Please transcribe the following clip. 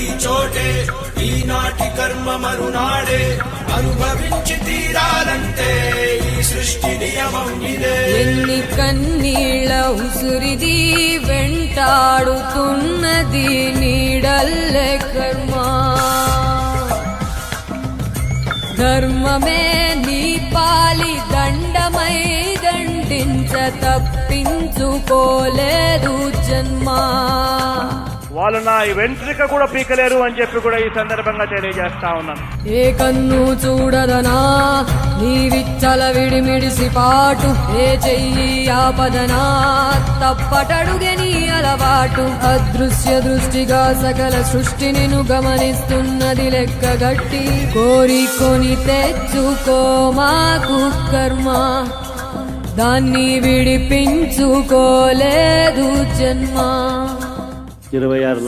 ఈ చోటే ఈనాటి కర్మ మరునాడే అనుభవించి తీరాలంటే ఈ సృష్టి నియమం ఇదే. ఎన్ని కన్నీళ్ళ ఉసురిది వెంటాడుతున్నది నీడల్లే కర్మ. ధర్మమే నీ పాలి దండమై దండించ తప్పించుకోలేదు జన్మ. వాళ్ళు నా వెంట్రిక కూడా పీకలేరు అని చెప్పి కూడా ఈ సందర్భంగా తెలియజేస్తా ఉన్నాను. ఏ కన్ను చూడదనా నీవిచ్చల విడిమిడిసి పాటు, ఏ చెయ్యి ఆపదనా తప్పటడుగే నీ అలవాటు. అదృశ్య దృష్టిగా సకల సృష్టిని గమనిస్తున్నది లెక్కగట్టి, కోరికొని తెచ్చుకో మాకు కర్మ, దాన్ని విడిపించుకోలేదు జన్మ. 26